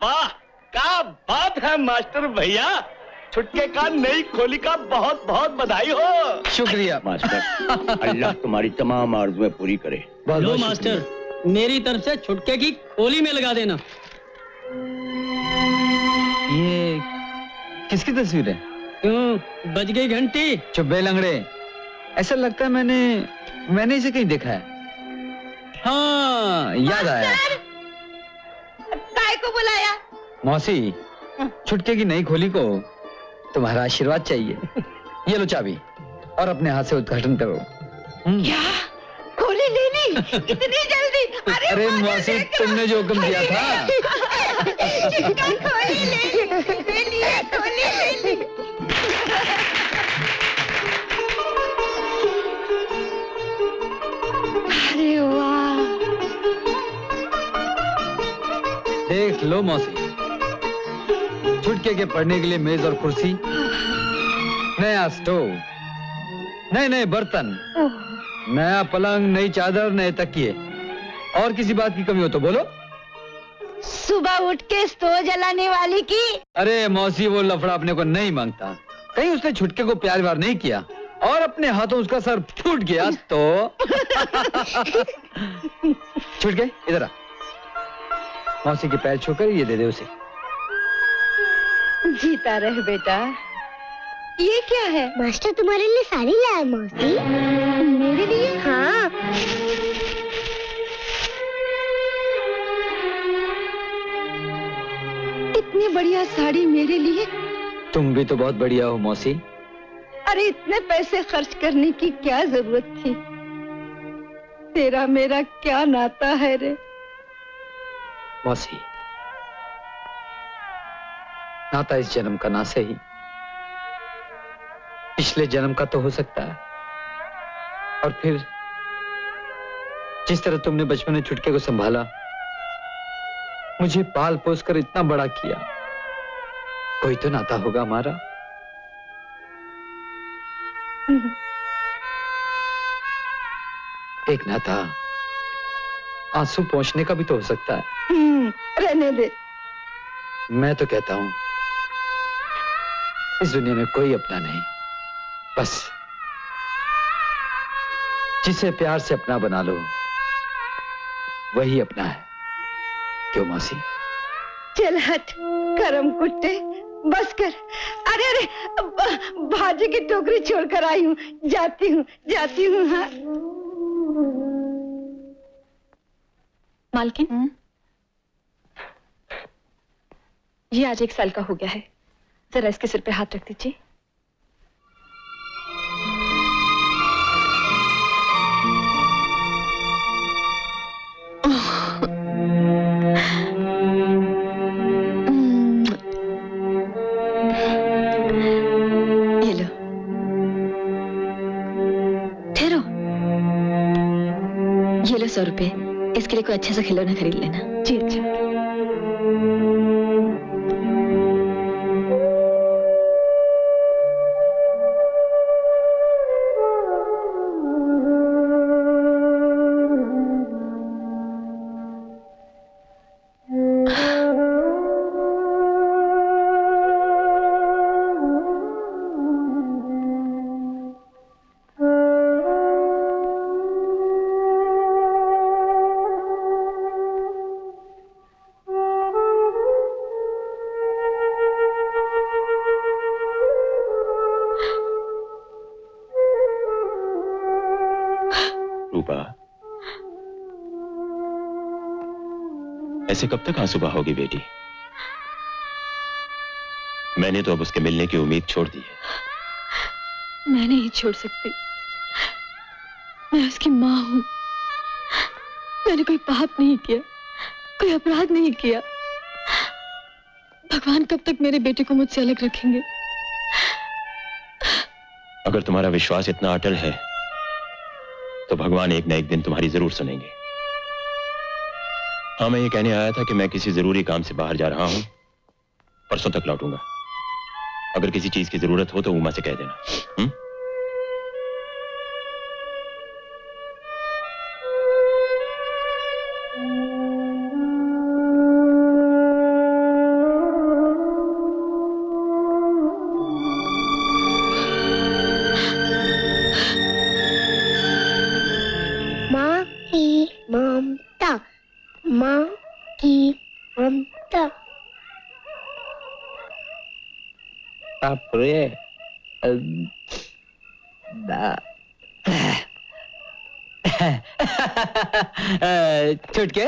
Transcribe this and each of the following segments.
वाह, क्या बात है मास्टर भैया। छुटके का नई खोली का बहुत बहुत बधाई हो। शुक्रिया मास्टर। अल्लाह तुम्हारी तमाम आरज़ुएं पूरी करे। लो मास्टर, मेरी तरफ से छुटके की खोली में लगा देना। ये किसकी तस्वीर है? क्यों, बज गई घंटी? चुप बे लंगड़े, ऐसा लगता है मैंने इसे कहीं देखा है। हाँ, याद आया। काय को बुलाया? मौसी, छुटके की नई खोली को तुम्हारा आशीर्वाद चाहिए। ये लो चाबी और अपने हाथ से उद्घाटन करो। क्या खोली ले ली इतनी जल्दी? अरे मौसी, तुमने जो हुक्म दिया था। खोली ले ली, खोली ले ली। अरे वाह, देख लो मौसी, छुटके के पढ़ने के लिए मेज और कुर्सी, नया स्टोव, नए नए बर्तन, नया पलंग, नई चादर, नए तकिए। और किसी बात की कमी हो तो बोलो। सुबह उठ के स्टोव जलाने वाली की। अरे मौसी, वो लफड़ा अपने को नहीं मांगता। कहीं उसने छुटके को प्यार व्यार नहीं किया और अपने हाथों उसका सर फूट गया तो। छुटके, इधर आ। मौसी के पैर छूकर ये दे दे उसे। जीता रहे बेटा। ये क्या है? मास्टर तुम्हारे लिए साड़ी लाया मौसी। मेरे लिए? हाँ। इतनी बढ़िया साड़ी मेरे लिए? तुम भी तो बहुत बढ़िया हो मौसी। अरे इतने पैसे खर्च करने की क्या जरूरत थी? तेरा मेरा क्या नाता है रे? मौसी, नाता इस जन्म का ना सही, पिछले जन्म का तो हो सकता है। और फिर जिस तरह तुमने बचपन में छुटके को संभाला, मुझे पाल पोस कर इतना बड़ा किया, कोई तो नाता होगा हमारा। एक नाता आंसू पहुंचने का भी तो हो सकता है। रहने दे। मैं तो कहता हूं, इस दुनिया में कोई अपना नहीं, बस जिसे प्यार से अपना बना लो वही अपना है। क्यों मौसी? चल हट करम कुत्ते, बस कर। अरे अरे, भाजी की टोकरी छोड़कर आई हूँ, जाती हूँ। हाँ मालकिन, ये आज 1 साल का हो गया है, जरा इसके सिर पे हाथ रख दीजिए। ये लो, ठहरो। ये लो 100 रुपए, इसके लिए कोई अच्छा सा खिलौना खरीद लेना। जी अच्छा। ऐसे कब तक आंसू बहाओगी बेटी? मैंने तो अब उसके मिलने की उम्मीद छोड़ दी है। मैं नहीं छोड़ सकती, मैं उसकी माँ हूँ। मैंने कोई पाप नहीं किया, कोई अपराध नहीं किया। भगवान कब तक मेरे बेटे को मुझसे अलग रखेंगे? अगर तुम्हारा विश्वास इतना अटल है तो भगवान एक न एक दिन तुम्हारी जरूर सुनेंगे। हाँ, मैं ये कहने आया था कि मैं किसी जरूरी काम से बाहर जा रहा हूं, परसों तक लौटूंगा। अगर किसी चीज की जरूरत हो तो उमा से कह देना। की ममता। बाप रे। छुटके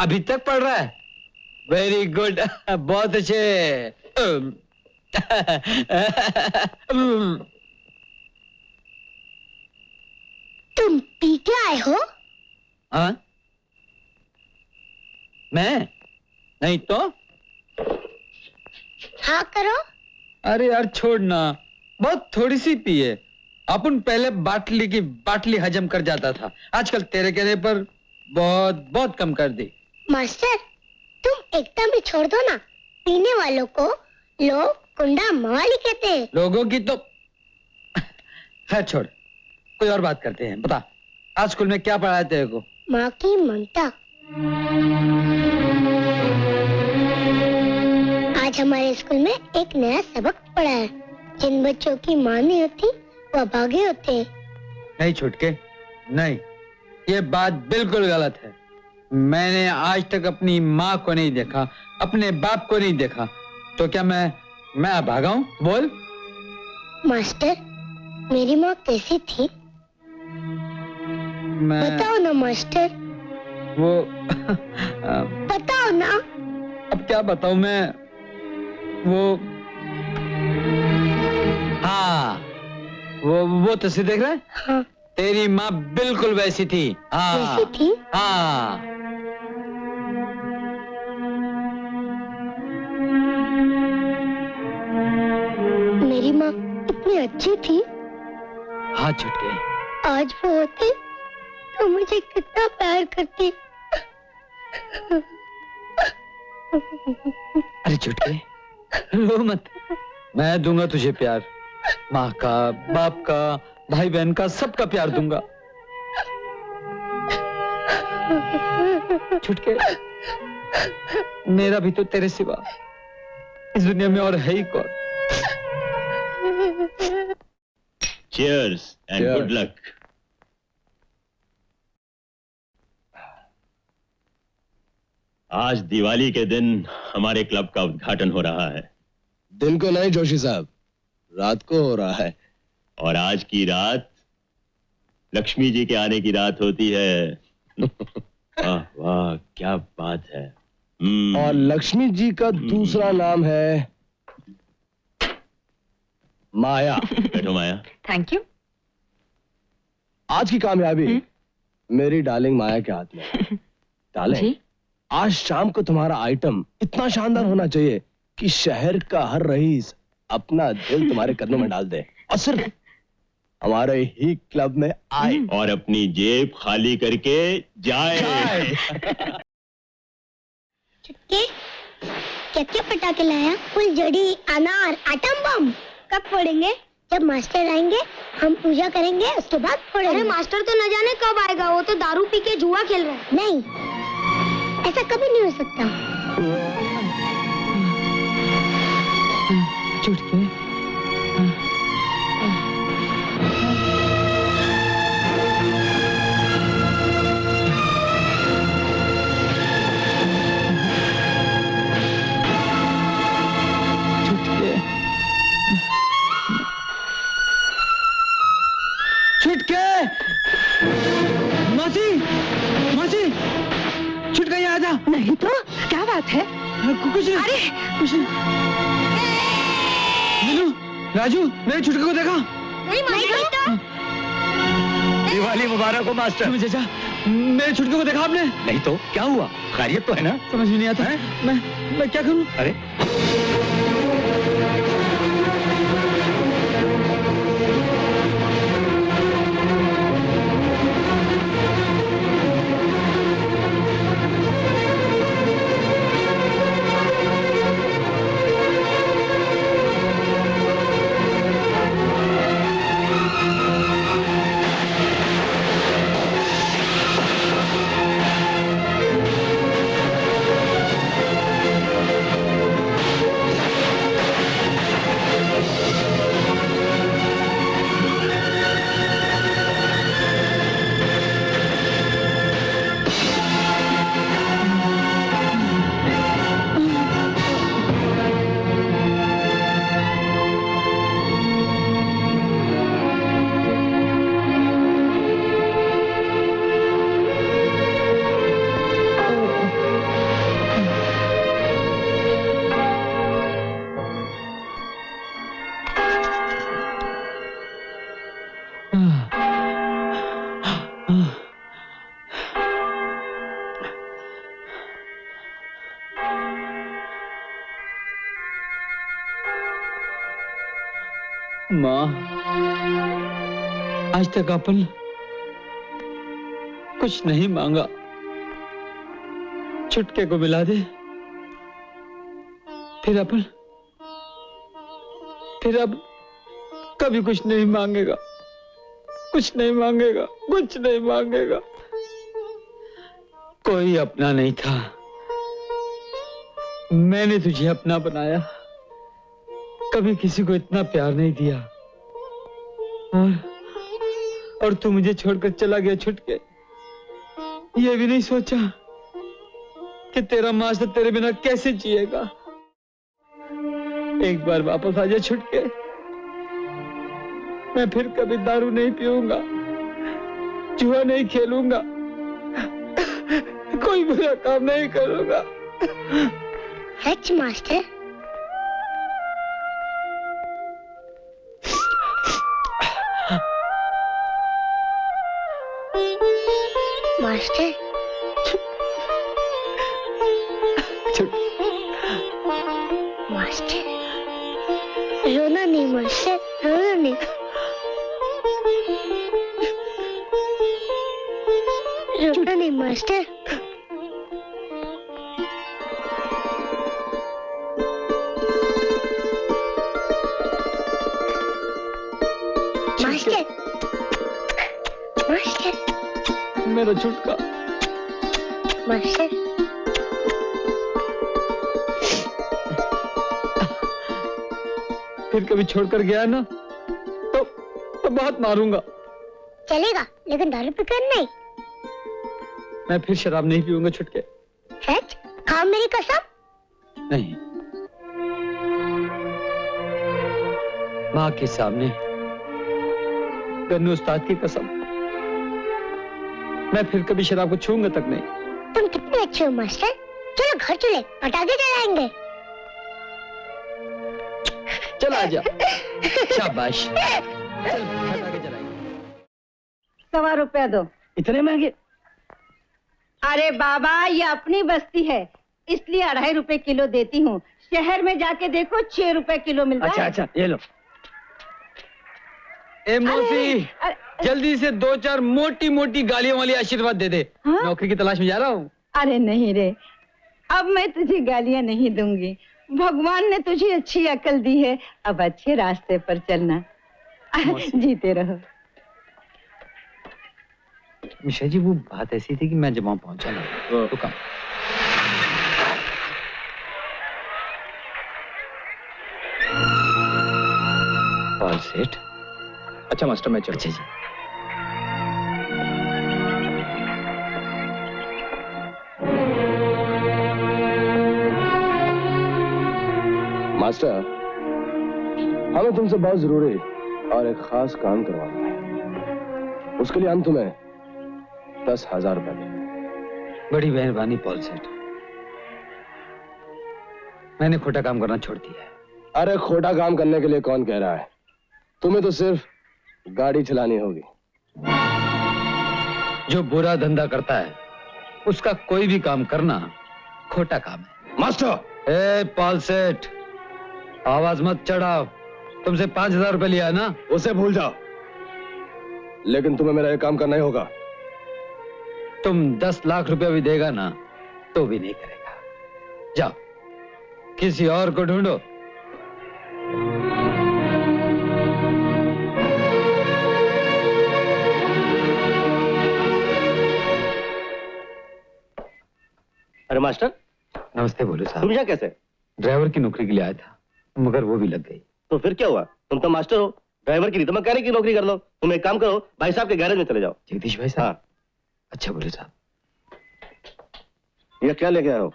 अभी तक पढ़ रहा है? वेरी गुड, बहुत अच्छे। तुम पी के आए हो? हाँ? मैं नहीं तो? हाँ करो। अरे यार छोड़ना, बहुत थोड़ी सी पिए। अपन पहले बाटली की बाटली हजम कर जाता था, आजकल तेरे कहने पर बहुत बहुत कम कर दी। मास्टर तुम एकदम ही छोड़ दो ना, पीने वालों को लोग कुंडा मवाली कहते हैं। लोगों की तो खैर छोड़, कोई और बात करते हैं। बता, आज स्कूल में क्या पढ़ाया तेरे को? माँ की ममता। आज हमारे स्कूल में एक नया सबक पढ़ा है। जिन बच्चों की माँ नहीं होती वो भागे होते हैं। नहीं छुटके, नहीं, ये बात बिल्कुल गलत है। मैंने आज तक अपनी माँ को नहीं देखा, अपने बाप को नहीं देखा, तो क्या मैं भागा हूँ? बोल। मास्टर मेरी माँ कैसी थी? बताओ ना मास्टर। वो बताओ ना। अब क्या बताऊं मैं? वो हाँ, वो तस्वीर देख रहा है? हाँ। तेरी माँ बिल्कुल वैसी थी। हाँ वैसी थी? हाँ। मेरी माँ इतनी अच्छी थी। हाँ छुटके, आज वो होती तो मुझे कितना प्यार करती। अरे छुटके, रो मत, मैं दूंगा तुझे प्यार। माँ का, बाप का, भाई बहन का, सबका प्यार दूंगा। छुटके, मेरा भी तो तेरे सिवा इस दुनिया में और है ही कौन? Cheers and Cheers. good luck. आज दिवाली के दिन हमारे क्लब का उद्घाटन हो रहा है। दिन को नहीं जोशी साहब, रात को हो रहा है। और आज की रात लक्ष्मी जी के आने की रात होती है। वाह वाह, क्या बात है। और लक्ष्मी जी का दूसरा नाम है माया। बैठो माया। Thank you. आज की कामयाबी मेरी डार्लिंग माया के हाथ में है। डार्लिंग, आज शाम को तुम्हारा आइटम इतना शानदार होना चाहिए कि शहर का हर रईस अपना दिल तुम्हारे कदमों में डाल दे और सिर्फ हमारे ही क्लब में आए और अपनी जेब खाली करके जाए। चुटके क्या पटाखे लाया? फुलझड़ी, अनार, आटम बम। कब फोड़ेंगे? जब मास्टर आएंगे हम पूजा करेंगे, उसके बाद फोड़ेंगे। अरे मास्टर तो न जाने कब आएगा, वो तो दारू पी के जुआ खेल रहा है। नहीं, ऐसा कभी नहीं हो सकता। छुटके, छुटके, मौसी, मौसी, छुटके यहाँ आ जा। नहीं तो क्या बात है? कुछ नहीं। अरे कुछ नहीं। मीनू, राजू, मेरे छुटके को देखा? नहीं मास्टर। दिवाली मुबारक हो मास्टर। चाचा, मेरे छुटके को देखा आपने? नहीं तो क्या हुआ? खैरियत तो है ना? समझ में नहीं आता है? मैं क्या करूं? अरे माँ, आज तक अपन कुछ नहीं मांगा, छुटके को मिला दे, फिर अब कभी कुछ नहीं मांगेगा, कुछ नहीं मांगेगा, कुछ नहीं मांगेगा। कोई अपना नहीं था, मैंने तुझे अपना बनाया, कभी किसी को इतना प्यार नहीं दिया, और तू मुझे छोड़कर चला गया छुटके। ये भी नहीं सोचा कि तेरा मास्टर तेरे बिना कैसे जिएगा। एक बार वापस आ जा छुटके, मैं फिर कभी दारू नहीं पीऊंगा, जुआ नहीं खेलूंगा, कोई बुरा काम नहीं करूंगा। सच मास्टर? मास्टर? मास्टर रोना नहीं, मास्टर रोना नहीं, रोना नहीं मास्टर। मास्टर, मास्टर, मेरा छुटका। मास्टर, फिर कभी छोड़कर गया ना तो बहुत मारूंगा। चलेगा, लेकिन दारू पीकर नहीं। मैं फिर शराब नहीं पीऊंगा छुटके। सच? खाओ मेरी कसम। नहीं, माँ के सामने गन्नू उस्ताद की कसम, मैं फिर कभी शराब को छूंगा तक नहीं। तुम कितने अच्छे हो मास्टर। चलो घर चले, पटाखे जलाएंगे। चल आजा। शाबाश, चल पटाखे जलाएंगे। 1.25 रुपया दो। इतने महंगे? अरे बाबा, ये अपनी बस्ती है, इसलिए 2.5 रुपए किलो देती हूँ। शहर में जाके देखो 6 रुपए किलो मिलता है। अच्छा, ये लो। ए मौसी, जल्दी से 2-4 मोटी मोटी गालियों वाली आशीर्वाद दे दे। हाँ? नौकरी की तलाश में जा रहा हूँ। अरे नहीं रे, अब मैं तुझे गालियां नहीं दूंगी। भगवान ने तुझे अच्छी अकल दी है, अब अच्छे रास्ते पर चलना। जीते रहो। मिश्रा जी, वो बात ऐसी थी कि मैं जब वहां पहुंचा ना तो कम। पॉल सेठ। अच्छा मास्टर, मैं चलूं। अच्छा जी। मास्टर, हमें तुमसे बहुत जरूरी और एक खास काम करवाना है। उसके लिए हम तुम्हें 10,000 रुपए देंगे। बड़ी मेहरबानी पॉल सेठ, मैंने खोटा काम करना छोड़ दिया है। अरे खोटा काम करने के लिए कौन कह रहा है? तुम्हें तो सिर्फ गाड़ी चलानी होगी। जो बुरा धंधा करता है उसका कोई भी काम करना खोटा काम है। मास्टर! ए पॉल सेठ, आवाज मत चढ़ाओ। तुमसे 5,000 रुपए लिया है ना? उसे भूल जाओ, लेकिन तुम्हें मेरा ये काम करना ही होगा। तुम 10 लाख रुपए भी देगा ना तो भी नहीं करेगा। जाओ, किसी और को ढूंढो। अरे मास्टर, नमस्ते। बोलो साहब। तुम यहाँ कैसे? ड्राइवर की नौकरी के लिए आया था, मगर वो भी लग गई। तो फिर क्या हुआ? तुम तो मास्टर हो, ड्राइवर की नहीं तो मैकेनिक की नौकरी कर लो। तुम एक काम करो, भाई साहब के गैरेज में चले जाओ। जगदीश भाई साहब? हाँ। अच्छा बोले साहब। ये क्या लेके आए हो?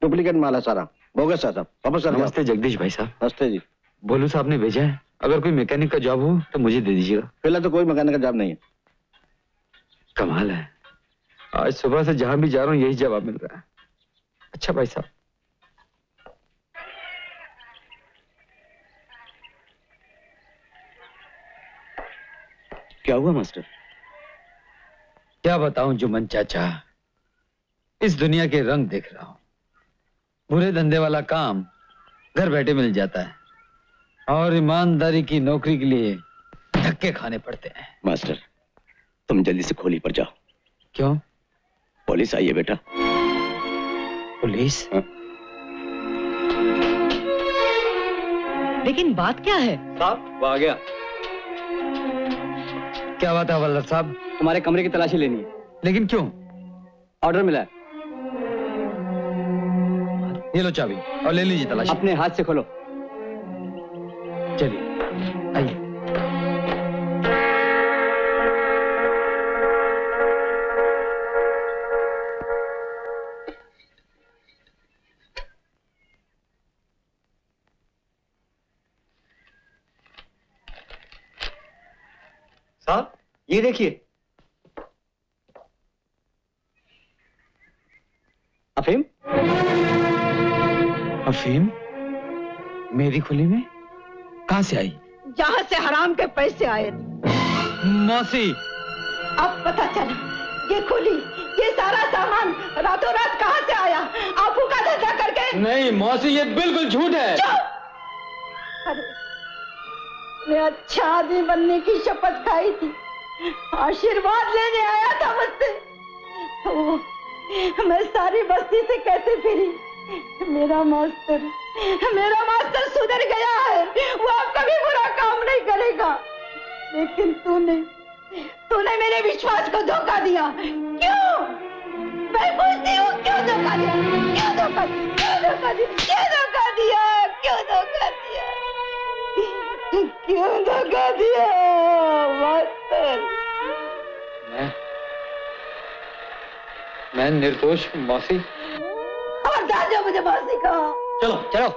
डुप्लीकेट माल है सारा, बोगस है सब। वापस चले जाओ। नमस्ते जगदीश भाई साहब। नमस्ते जी। बोलू साहब ने भेजा है, अगर कोई मैकेनिक का जॉब हो तो मुझे दे दीजिएगा। फिलहाल तो कोई मैकेनिक का जॉब नहीं है। कमाल है, आज सुबह से जहां भी जा रहा हूँ यही जवाब मिल रहा है। अच्छा भाई साहब। क्या हुआ मास्टर? क्या बताऊं जुम्मन चाचा, इस दुनिया के रंग देख रहा हूं। बुरे धंधे वाला काम घर बैठे मिल जाता है और ईमानदारी की नौकरी के लिए धक्के खाने पड़ते हैं। मास्टर, तुम जल्दी से खोली पर जाओ। क्यों? पुलिस आई है बेटा। पुलिस? हाँ। लेकिन बात क्या है? साहब वो आ गया। क्या बात है हवलदार साहब? तुम्हारे कमरे की तलाशी लेनी है। लेकिन क्यों? ऑर्डर मिला है। ये लो चाबी और ले लीजिए तलाशी। अपने हाथ से खोलो। चलिए आइए। साहब ये देखिए, अफीम। अफीम मेरी खुली में कहां से आई? जहाँ से हराम के पैसे आए थे। मौसी, अब पता चला ये खुली, ये सारा सामान रातों रात कहाँ से आया? आपू का धंधा करके। नहीं मौसी, ये बिल्कुल झूठ है। अरे मैं अच्छा आदमी बनने की शपथ खाई थी, आशीर्वाद लेने आया था मुझसे। मैं सारी बस्ती से कैसे फिरी। मेरा मास्टर सुधर गया है, वो अब कभी बुरा काम नहीं करेगा। लेकिन तूने मेरे विश्वास को धोखा दिया। क्यों? मैं पूछती हूँ, क्यों धोखा दिया? क्यों धोखा दिया? क्यों धोखा दिया? क्यों धोखा दिया? क्यों धोखा दिया? क्यों धोखा दिया मास्टर? मैं निर्दोष हूँ मौसी। और जो मुझे मौसी कहा। चलो चलो।